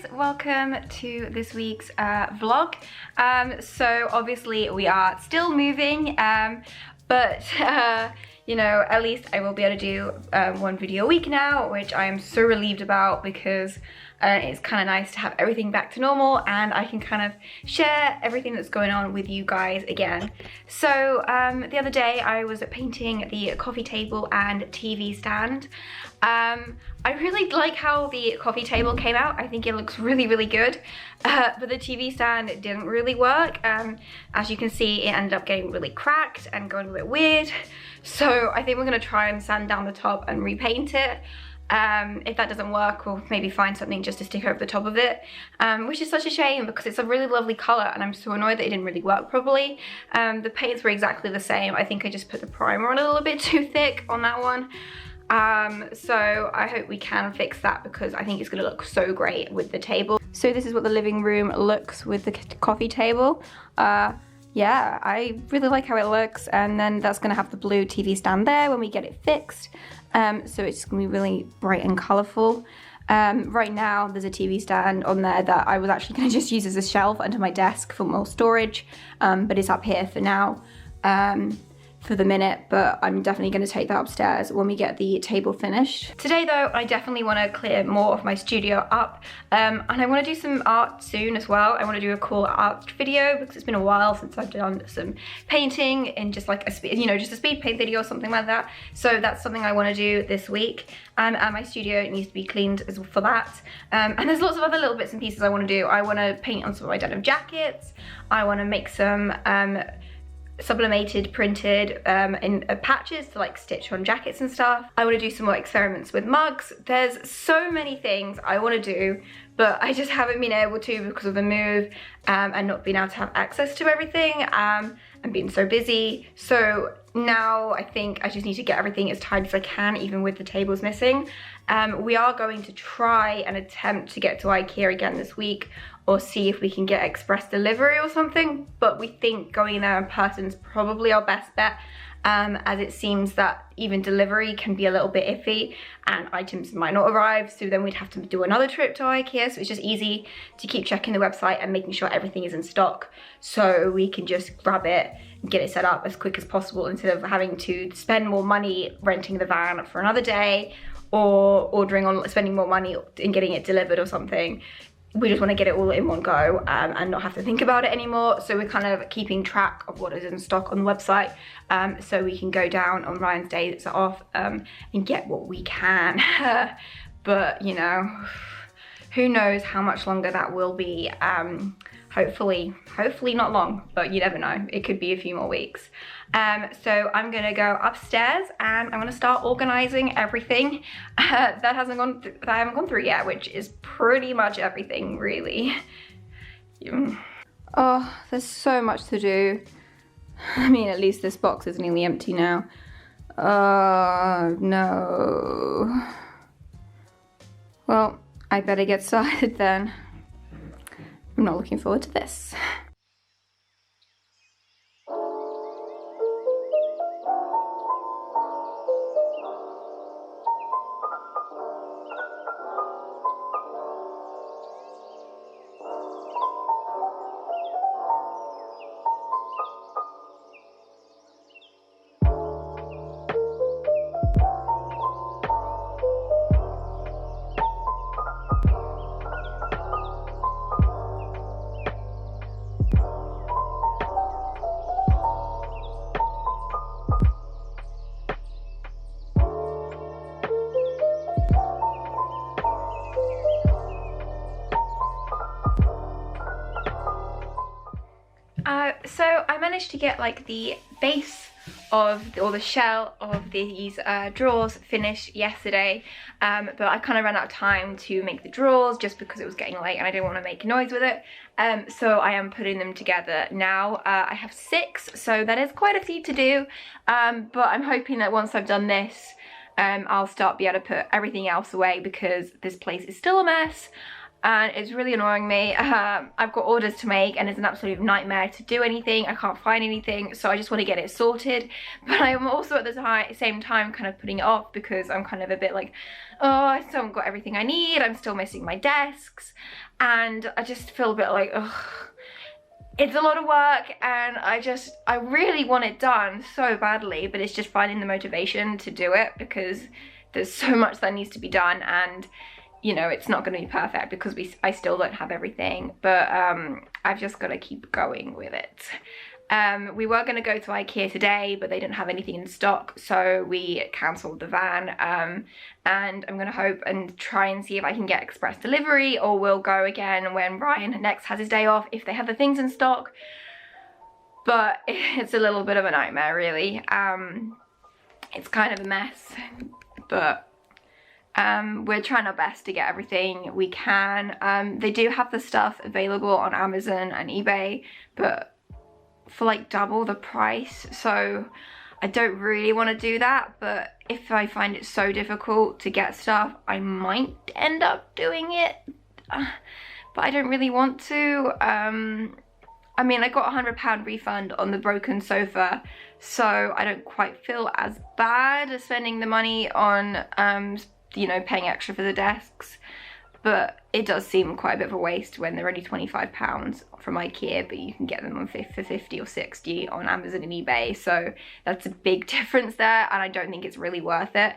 guys, welcome to this week's vlog. So obviously we are still moving, but you know, at least I will be able to do one video a week now, which I am so relieved about because it's kind of nice to have everything back to normal and I can kind of share everything that's going on with you guys again. So the other day I was painting the coffee table and TV stand. I really like how the coffee table came out. I think it looks really, really good. But the TV stand didn't really work. As you can see, it ended up getting really cracked and going a bit weird. So I think we're gonna try and sand down the top and repaint it. If that doesn't work, we'll maybe find something just to stick over the top of it, which is such a shame because it's a really lovely colour and I'm so annoyed that it didn't really work properly. The paints were exactly the same. I think I just put the primer on a little bit too thick on that one. So I hope we can fix that because I think it's going to look so great with the table. So this is what the living room looks with the coffee table. Yeah, I really like how it looks, and then that's going to have the blue TV stand there when we get it fixed. So it's going to be really bright and colourful. Right now there's a TV stand on there that I was actually going to just use as a shelf under my desk for more storage, but it's up here for now. For the minute, but I'm definitely going to take that upstairs when we get the table finished. Today though, I definitely want to clear more of my studio up, and I want to do some art soon as well. I want to do a cool art video because it's been a while since I've done some painting in just like a just a speed paint video or something like that. So that's something I want to do this week, and my studio needs to be cleaned as well for that. And there's lots of other little bits and pieces I want to do. I want to paint on some of my denim jackets. I want to make some sublimated printed in patches to like stitch on jackets and stuff. I want to do some more experiments with mugs. There's so many things I want to do, but I just haven't been able to because of the move and not being able to have access to everything and being so busy. So now I think I just need to get everything as tidy as I can, even with the tables missing. We are going to try and attempt to get to Ikea again this week, or see if we can get express delivery or something, but we think going there in person is probably our best bet, as it seems that even delivery can be a little bit iffy and items might not arrive, so then we'd have to do another trip to Ikea. So it's just easy to keep checking the website and making sure everything is in stock so we can just grab it and get it set up as quick as possible instead of having to spend more money renting the van for another day or spending more money in getting it delivered or something. We just want to get it all in one go and not have to think about it anymore. So we're kind of keeping track of what is in stock on the website, so we can go down on Ryan's days off and get what we can. But you know, who knows how much longer that will be. Hopefully not long, but you never know. It could be a few more weeks. So I'm gonna go upstairs and I'm gonna start organizing everything that I haven't gone through yet, which is pretty much everything, really. Oh, there's so much to do. I mean, at least this box is nearly empty now. Oh no. Well, I better get started then. I'm not looking forward to this. So I managed to get like the base of the shell of these drawers finished yesterday, but I kind of ran out of time to make the drawers just because it was getting late and I didn't want to make noise with it. So I am putting them together now. I have 6, so that is quite a few to do, but I'm hoping that once I've done this, I'll be able to put everything else away because this place is still a mess. and it's really annoying me. I've got orders to make and it's an absolute nightmare to do anything. I can't find anything, so I just want to get it sorted. But I'm also at the same time kind of putting it off because I'm kind of a bit like, oh, I still haven't got everything I need. I'm still missing my desks, and I just feel a bit like, ugh. It's a lot of work, and I really want it done so badly, but it's just finding the motivation to do it because there's so much that needs to be done, and you know, it's not going to be perfect because I still don't have everything, but I've just got to keep going with it. We were going to go to Ikea today, but they didn't have anything in stock, so we cancelled the van, and I'm going to hope and try and see if I can get express delivery, or we'll go again when Ryan next has his day off if they have the things in stock. But it's a little bit of a nightmare, really. It's kind of a mess, but we're trying our best to get everything we can. They do have the stuff available on Amazon and eBay, but for like double the price, so I don't really want to do that. But if I find it so difficult to get stuff, I might end up doing it, but I don't really want to. I mean, I got a £100 refund on the broken sofa, so I don't quite feel as bad as spending the money on you know, paying extra for the desks, but it does seem quite a bit of a waste when they're only £25 from Ikea, but you can get them for 50 or 60 on Amazon and eBay, so that's a big difference there, and I don't think it's really worth it.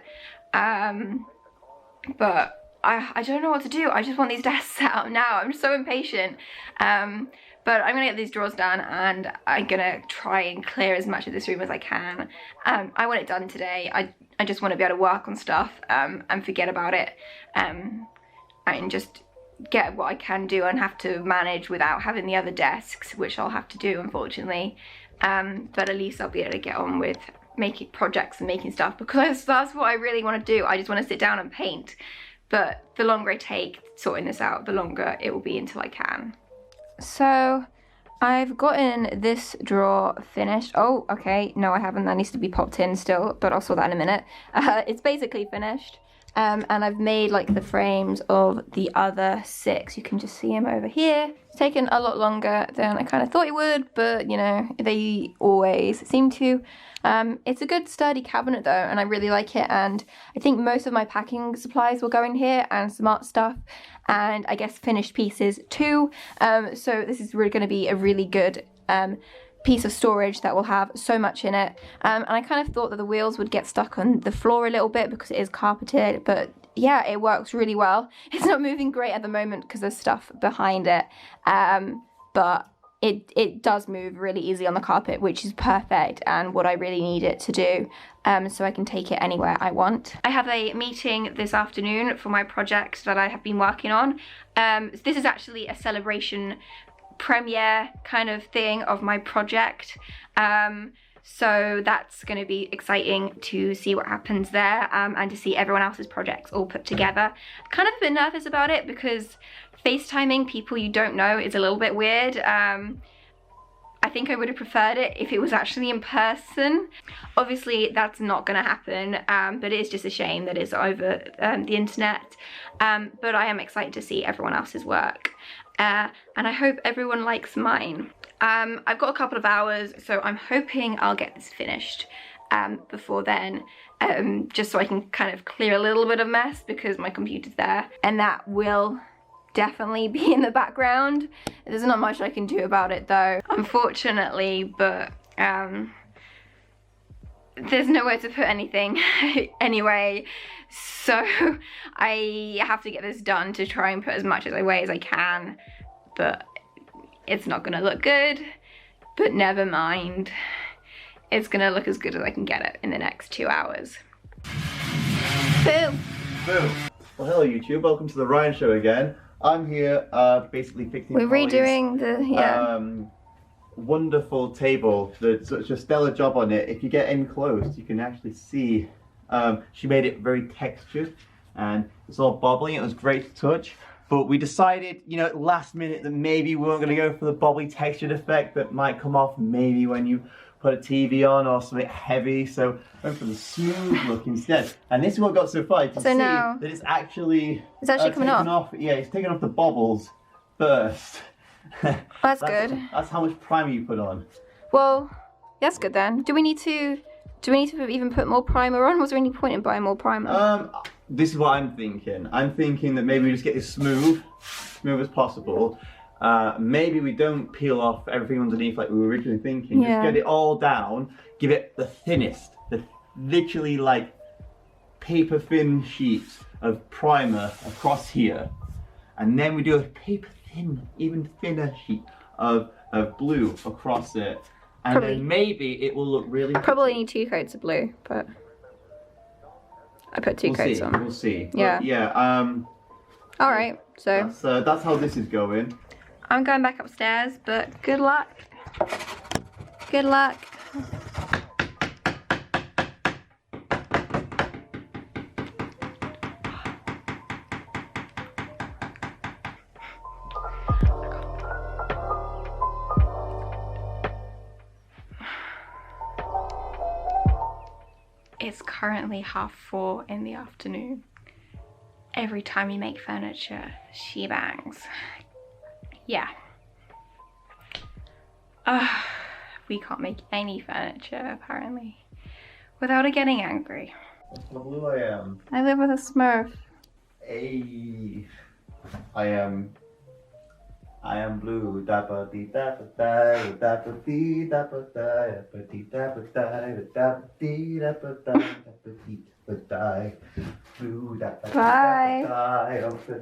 But I don't know what to do. I just want these desks set up now. I'm so impatient. But I'm gonna get these drawers done, and I'm gonna try and clear as much of this room as I can. I want it done today. I just want to be able to work on stuff and forget about it, and just get what I can do and have to manage without having the other desks, which I'll have to do, unfortunately. But at least I'll be able to get on with making projects and making stuff, because that's what I really want to do. I just want to sit down and paint. But the longer I take sorting this out, the longer it will be until I can. So I've gotten this drawer finished. Oh, okay, no I haven't, that needs to be popped in still, but I'll sort that in a minute. It's basically finished, and I've made like the frames of the other 6. You can just see them over here. It's taken a lot longer than I kind of thought it would, but you know, they always seem to. It's a good sturdy cabinet though, and I really like it, and I think most of my packing supplies will go in here, and some art stuff, and I guess finished pieces too. So this is really going to be a really good piece of storage that will have so much in it. And I kind of thought that the wheels would get stuck on the floor a little bit because it is carpeted, but yeah, it works really well. It's not moving great at the moment because there's stuff behind it, but it does move really easy on the carpet, which is perfect and what I really need it to do, so I can take it anywhere I want. I have a meeting this afternoon for my project that I have been working on. This is actually a celebration premiere kind of thing of my project. So that's going to be exciting to see what happens there, and to see everyone else's projects all put together. Kind of a bit nervous about it because FaceTiming people you don't know is a little bit weird. I think I would have preferred it if it was actually in person. Obviously that's not going to happen, but it is just a shame that it's over the internet. But I am excited to see everyone else's work, and I hope everyone likes mine. I've got a couple of hours, so I'm hoping I'll get this finished before then, just so I can kind of clear a little bit of mess because my computer's there, and that will definitely be in the background. There's not much I can do about it though, unfortunately, but there's nowhere to put anything anyway, so I have to get this done to try and put as much away as I can, but it's not gonna look good, but never mind. It's gonna look as good as I can get it in the next 2 hours. Boo! Boo! Well, hello YouTube, welcome to the Ryan Show again. I'm here basically fixing We're redoing the, wonderful table. There's such a stellar job on it. If you get in close, you can actually see she made it very textured and it's all bobbling. It was great to touch. But we decided, you know, last minute that maybe we weren't going to go for the bobbly textured effect that might come off maybe when you put a TV on or something heavy. So I went for the smooth look instead. And this is what got so far. You can see now that it's actually coming off. Yeah, it's taken off the bobbles first. That's good. That's how much primer you put on. Well, that's good then. Do we need to even put more primer on? Was there any point in buying more primer? This is what I'm thinking. I'm thinking that maybe we just get this smooth as possible. Maybe we don't peel off everything underneath like we were originally thinking. Yeah. Just get it all down, give it the thinnest, literally like paper thin sheets of primer across here. And then we do a paper thin, even thinner sheet of blue across it. And then maybe it will look really... I probably need 2 coats of blue, but I put 2 coats on. We'll see. Yeah. But yeah. Alright, so... That's how this is going. I'm going back upstairs, but good luck. Good luck. It's currently 4:30 in the afternoon. Every time you make furniture, she bangs. Yeah. We can't make any furniture, apparently, without her getting angry. That's how blue I am. I live with a Smurf. Hey. I am blue. Dappa dee dappa die, dappa dee dappa die, dappa dee dappa die, dappa dee dappa die, dappa dee dappa die. Blue dappa dee dappa die, I'm the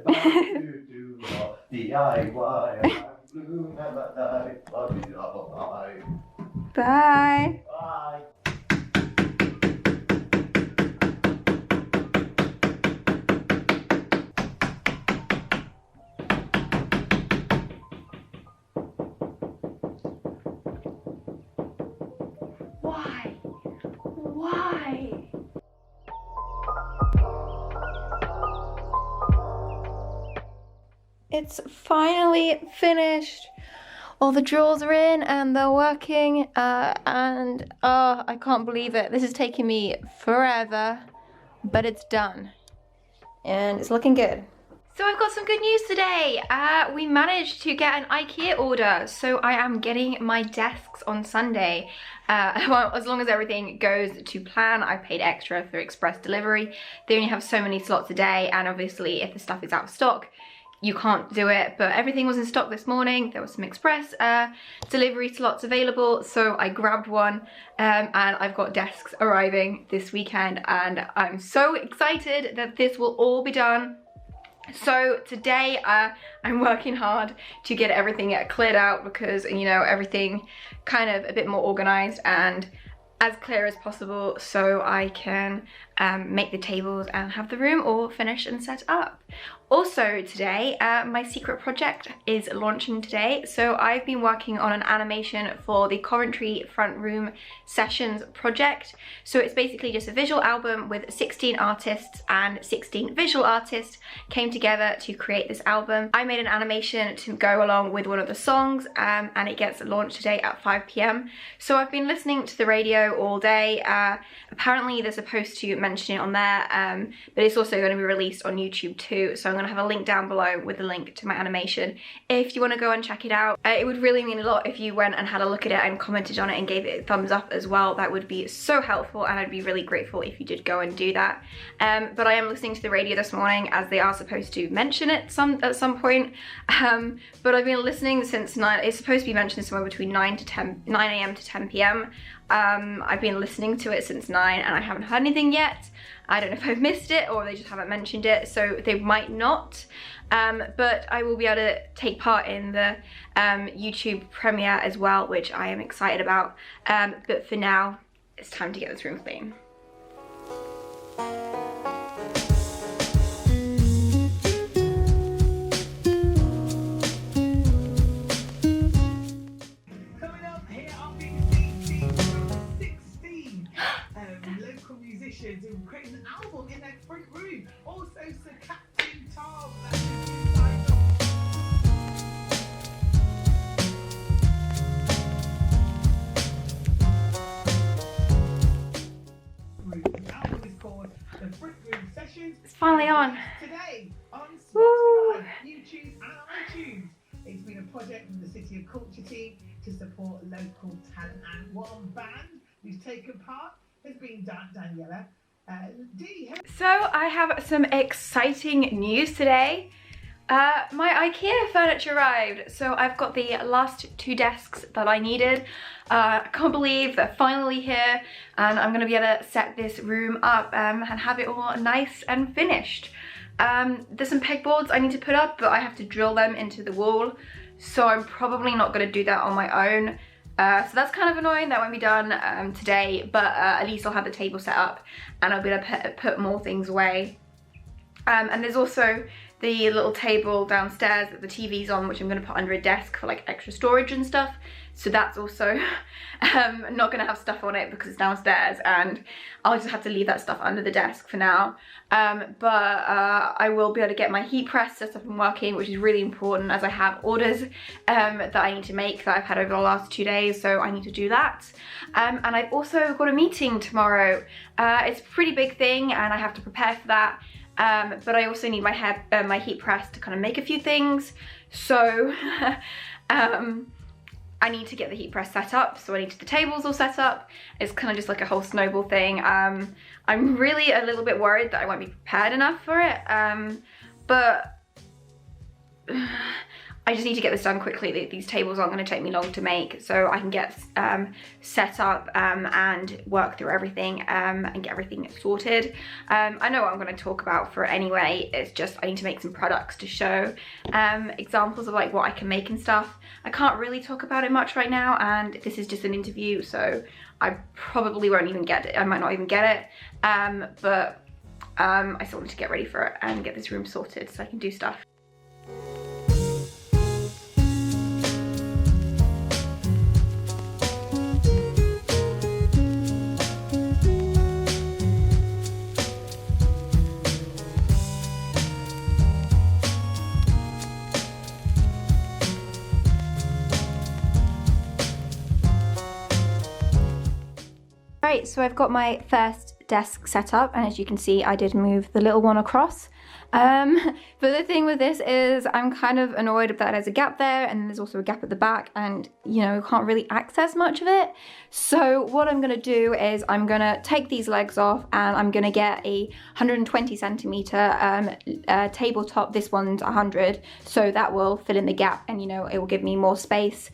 do DIY. I'm blue never die, love you all die. Bye. Bye. Why? It's finally finished. All the drawers are in and they're working, and I can't believe it. This is taking me forever, but it's done. And it's looking good. So I've got some good news today. We managed to get an Ikea order, so I am getting my desks on Sunday. Well, as long as everything goes to plan. I paid extra for express delivery. They only have so many slots a day, and obviously if the stuff is out of stock, you can't do it, but everything was in stock this morning. There was some express delivery slots available, so I grabbed one, and I've got desks arriving this weekend, and I'm so excited that this will all be done. So today I'm working hard to get everything cleared out, because, you know, everything kind of a bit more organized and as clear as possible, so I can make the tables and have the room all finished and set up. Also today, my secret project is launching today. So I've been working on an animation for the Coventry Front Room Sessions project. So it's basically just a visual album with 16 artists, and 16 visual artists came together to create this album. I made an animation to go along with one of the songs, and it gets launched today at 5 PM. So I've been listening to the radio all day. Apparently they're supposed to mention it on there, but it's also going to be released on YouTube too. So I'm going to have a link down below with a link to my animation if you want to go and check it out. It would really mean a lot if you went and had a look at it and commented on it and gave it a thumbs up as well. That would be so helpful, and I'd be really grateful if you did go and do that. But I am listening to the radio this morning, as they are supposed to mention it at some point. But I've been listening since 9. It's supposed to be mentioned somewhere between 9 AM to 10 PM. I've been listening to it since 9 and I haven't heard anything yet. I don't know if I've missed it or they just haven't mentioned it, so they might not. But I will be able to take part in the YouTube premiere as well, which I am excited about. But for now, it's time to get this room clean. Musicians who created an album in their front room. Also Sir Captain Tom. finally on. Today on Woo. Spotify, YouTube and iTunes. It's been a project from the City of Culture team to support local talent, and one band who's taken part has been Daniela D. So I have some exciting news today. My Ikea furniture arrived, so I've got the last 2 desks that I needed. I can't believe they're finally here, and I'm gonna be able to set this room up and have it all nice and finished. There's some pegboards I need to put up, but I have to drill them into the wall, so I'm probably not gonna do that on my own. So that's kind of annoying. That won't be done today, but at least I'll have the table set up and I'll be able to put more things away. And there's also the little table downstairs that the TV's on, which I'm going to put under a desk for like extra storage and stuff. So that's also not going to have stuff on it because it's downstairs, and I'll just have to leave that stuff under the desk for now. But I will be able to get my heat press set up and working, which is really important as I have orders that I need to make that I've had over the last 2 days, so I need to do that. And I've also got a meeting tomorrow. It's a pretty big thing and I have to prepare for that. But I also need my heat press to kind of make a few things, so I need to get the heat press set up, so I need the tables all set up. It's kind of just like a whole snowball thing. I'm really a little bit worried that I won't be prepared enough for it, but I just need to get this done quickly. These tables aren't going to take me long to make, so I can get set up and work through everything and get everything sorted. I know what I'm going to talk about for it anyway. It's just I need to make some products to show examples of like what I can make and stuff. I can't really talk about it much right now, and this is just an interview, so I probably won't even get it. I might not even get it, but I still need to get ready for it and get this room sorted so I can do stuff. Right, so I've got my first desk set up, and as you can see I did move the little one across. But the thing with this is I'm kind of annoyed that there's a gap there, and there's also a gap at the back, and you know, can't really access much of it. So what I'm gonna do is I'm gonna take these legs off, and I'm gonna get a 120 centimeter tabletop. This one's 100, so that will fill in the gap, and you know, it will give me more space.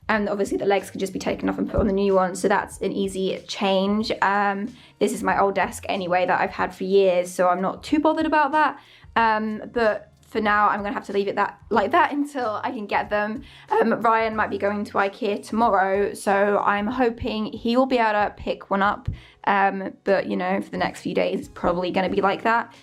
And obviously the legs can just be taken off and put on the new one, so that's an easy change. This is my old desk anyway that I've had for years, so I'm not too bothered about that. But for now I'm gonna have to leave it like that until I can get them. Ryan might be going to Ikea tomorrow, so I'm hoping he will be able to pick one up. But you know, for the next few days it's probably gonna be like that,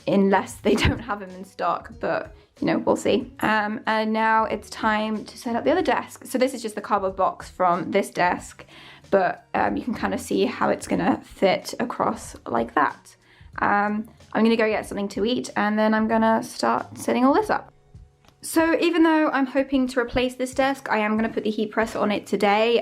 unless they don't have them in stock, but you know, we'll see. And now it's time to set up the other desk. So this is just the cardboard box from this desk, but you can kind of see how it's gonna fit across like that. I'm gonna go get something to eat, and then I'm gonna start setting all this up. So even though I'm hoping to replace this desk, I am going to put the heat press on it today.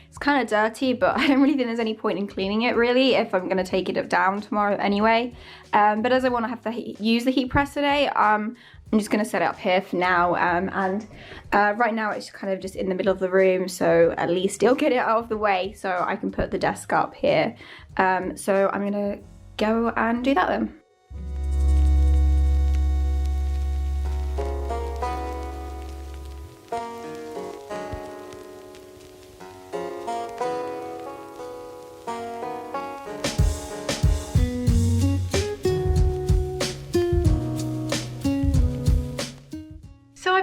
It's kind of dirty, but I don't really think there's any point in cleaning it really if I'm going to take it down tomorrow anyway. But as I want to have to use the heat press today, I'm just going to set it up here for now. And right now it's kind of just in the middle of the room, so at least it'll get it out of the way so I can put the desk up here. So I'm going to go and do that then.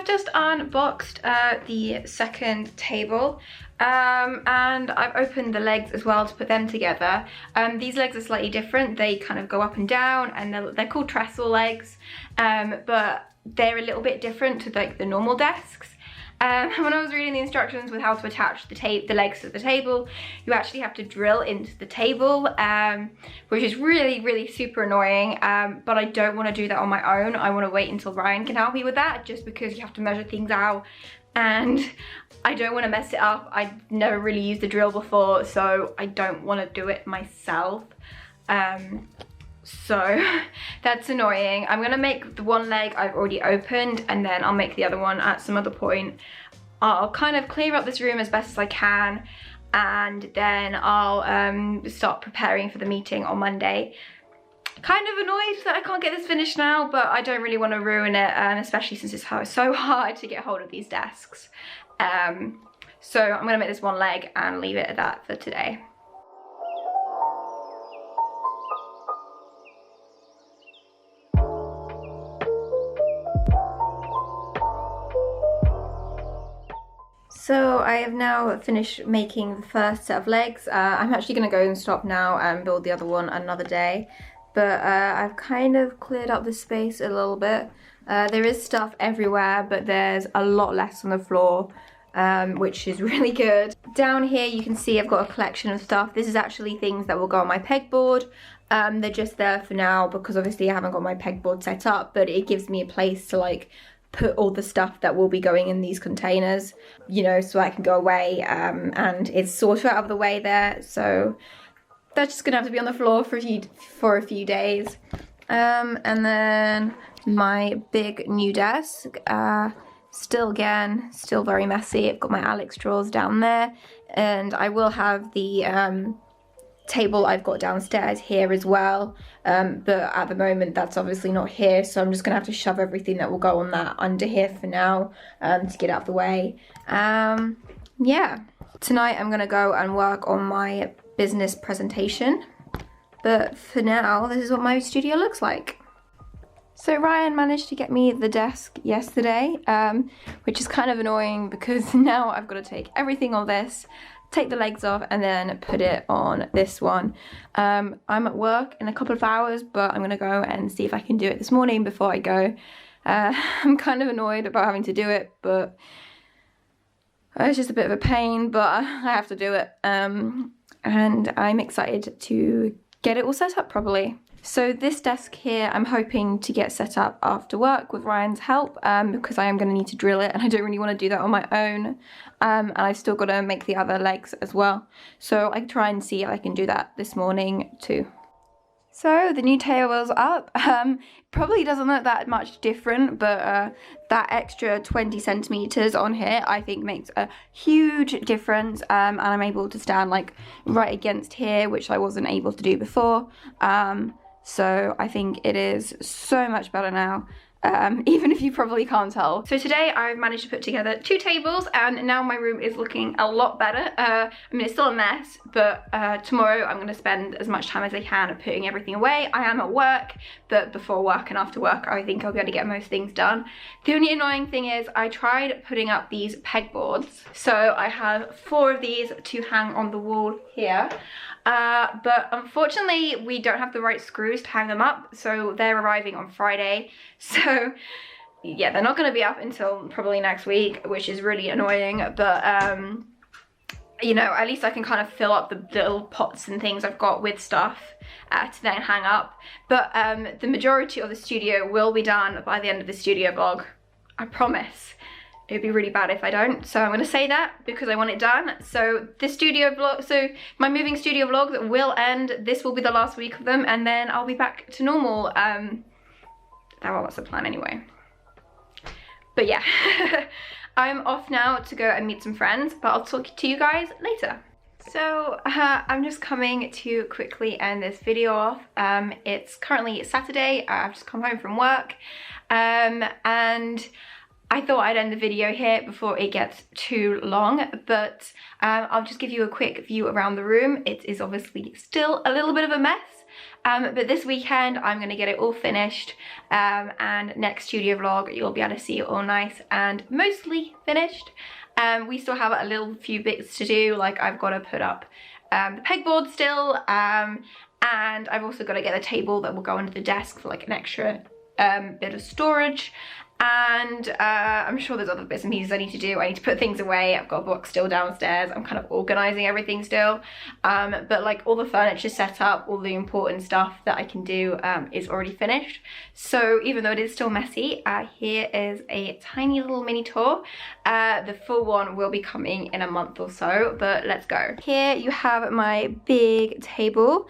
Just unboxed the second table, and I've opened the legs as well to put them together. These legs are slightly different. They kind of go up and down, and they're called trestle legs, but they're a little bit different to like the normal desks. When I was reading the instructions with how to attach the legs to the table, you actually have to drill into the table, which is really super annoying, but I don't want to do that on my own. I want to wait until Ryan can help me with that, just because you have to measure things out, and I don't want to mess it up. I've never really used a drill before, so I don't want to do it myself. So that's annoying. I'm gonna make the one leg I've already opened, and then I'll make the other one at some other point. I'll kind of clear up this room as best as I can, and then I'll start preparing for the meeting on Monday. Kind of annoyed that I can't get this finished now, but I don't really want to ruin it, especially since it's so hard to get hold of these desks. So I'm gonna make this one leg and leave it at that for today. So I have now finished making the first set of legs. I'm actually going to go and stop now and build the other one another day. But I've kind of cleared up the space a little bit. There is stuff everywhere, but there's a lot less on the floor, which is really good. Down here you can see I've got a collection of stuff. This is actually things that will go on my pegboard. They're just there for now because obviously I haven't got my pegboard set up, but it gives me a place to like put all the stuff that will be going in these containers, you know, so I can go away, and it's sort of out of the way there, so that's just gonna have to be on the floor for a few days. And then my big new desk, still very messy. I've got my Alex drawers down there, and I will have the table I've got downstairs here as well, but at the moment that's obviously not here, so I'm just gonna have to shove everything that will go on that under here for now, to get out of the way. Yeah, tonight I'm gonna go and work on my business presentation, but for now this is what my studio looks like. So Ryan managed to get me the desk yesterday, which is kind of annoying because now I've got to take everything on this, take the legs off, and then put it on this one. I'm at work in a couple of hours, but I'm gonna go and see if I can do it this morning before I go. I'm kind of annoyed about having to do it, but it's just a bit of a pain, but I have to do it. And I'm excited to get it all set up properly. So this desk here, I'm hoping to get set up after work with Ryan's help, because I am going to need to drill it, and I don't really want to do that on my own. And I've still got to make the other legs as well. So I can try and see if I can do that this morning too. So the new table's up. Probably doesn't look that much different, but that extra 20 centimeters on here I think makes a huge difference, and I'm able to stand like right against here, which I wasn't able to do before. So I think it is so much better now, even if you probably can't tell. So today I've managed to put together 2 tables, and now my room is looking a lot better. I mean, it's still a mess, but tomorrow I'm going to spend as much time as I can putting everything away. I am at work, but before work and after work I think I'll be able to get most things done. The only annoying thing is I tried putting up these pegboards. So I have 4 of these to hang on the wall here. But unfortunately we don't have the right screws to hang them up, so they're arriving on Friday, so yeah, they're not going to be up until probably next week, which is really annoying. But you know, at least I can kind of fill up the little pots and things I've got with stuff to then hang up. But the majority of the studio will be done by the end of the studio vlog, I promise. It'd be really bad if I don't, so I'm going to say that because I want it done. So this studio vlog, so my moving studio vlog that will end, this will be the last week of them, and then I'll be back to normal. Well, that's the plan anyway. But yeah, I'm off now to go and meet some friends, but I'll talk to you guys later. So I'm just coming to quickly end this video off. It's currently Saturday. I've just come home from work, and I thought I'd end the video here before it gets too long, but I'll just give you a quick view around the room. It is obviously still a little bit of a mess, but this weekend I'm going to get it all finished, and next studio vlog you'll be able to see it all nice and mostly finished. We still have a little few bits to do, like I've got to put up the pegboard still, and I've also got to get a table that will go under the desk for like an extra bit of storage. And I'm sure there's other bits and pieces I need to do. I need to put things away. I've got a box still downstairs. I'm kind of organizing everything still. But like all the furniture set up, all the important stuff that I can do is already finished. So even though it is still messy, here is a tiny little mini tour. The full one will be coming in a month or so, but let's go. Here you have my big table.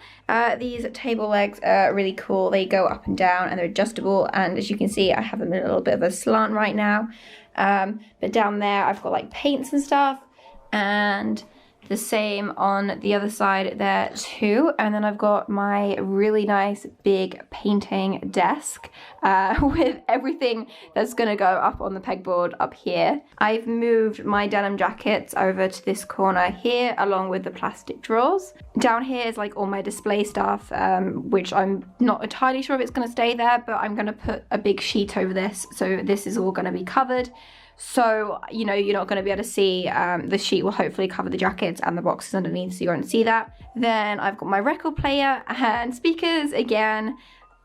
These table legs are really cool. They go up and down and they're adjustable, and as you can see, I have them in a little bit of a slant right now. But down there I've got like paints and stuff, and the same on the other side there too. And then I've got my really nice big painting desk with everything that's gonna go up on the pegboard up here. I've moved my denim jackets over to this corner here along with the plastic drawers. Down here is like all my display stuff, which I'm not entirely sure if it's gonna stay there, but I'm gonna put a big sheet over this, so this is all gonna be covered. So, you know, you're not going to be able to see, the sheet will hopefully cover the jackets and the boxes underneath, so you won't see that. Then I've got my record player and speakers again,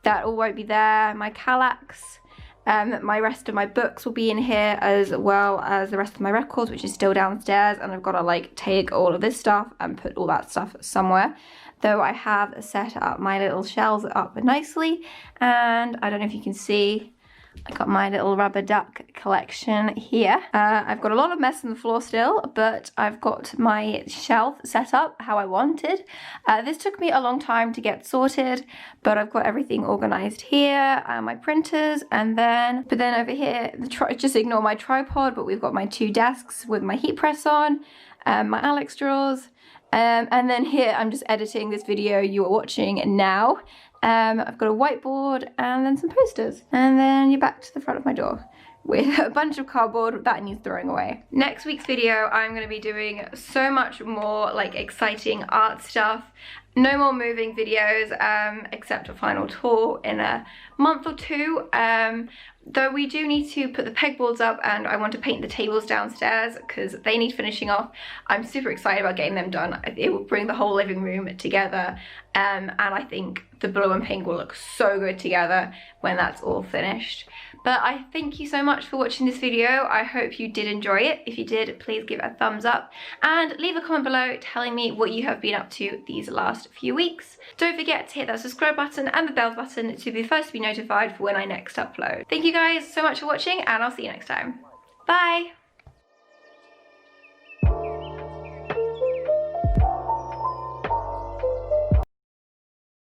that all won't be there. My Kallax, my rest of my books will be in here, as well as the rest of my records, which is still downstairs, and I've got to like take all of this stuff and put all that stuff somewhere. Though I have set up my little shelves up nicely, and I don't know if you can see, I got my little rubber duck collection here. I've got a lot of mess on the floor still, but I've got my shelf set up how I wanted. This took me a long time to get sorted, but I've got everything organized here, my printers, and then over here, just ignore my tripod, but we've got my 2 desks with my heat press on, my Alex drawers, and then here I'm just editing this video you are watching now. I've got a whiteboard and then some posters, and then you're back to the front of my door with a bunch of cardboard that needs throwing away. Next week's video I'm going to be doing so much more like exciting art stuff. No more moving videos, except a final tour in a month or 2. Though we do need to put the pegboards up, and I want to paint the tables downstairs because they need finishing off. I'm super excited about getting them done. It will bring the whole living room together, and I think the blue and pink will look so good together when that's all finished. But I thank you so much for watching this video. I hope you did enjoy it. If you did, please give it a thumbs up and leave a comment below telling me what you have been up to these last few weeks. Don't forget to hit that subscribe button and the bell button to be first to be notified for when I next upload. Thank you guys so much for watching, and I'll see you next time. Bye!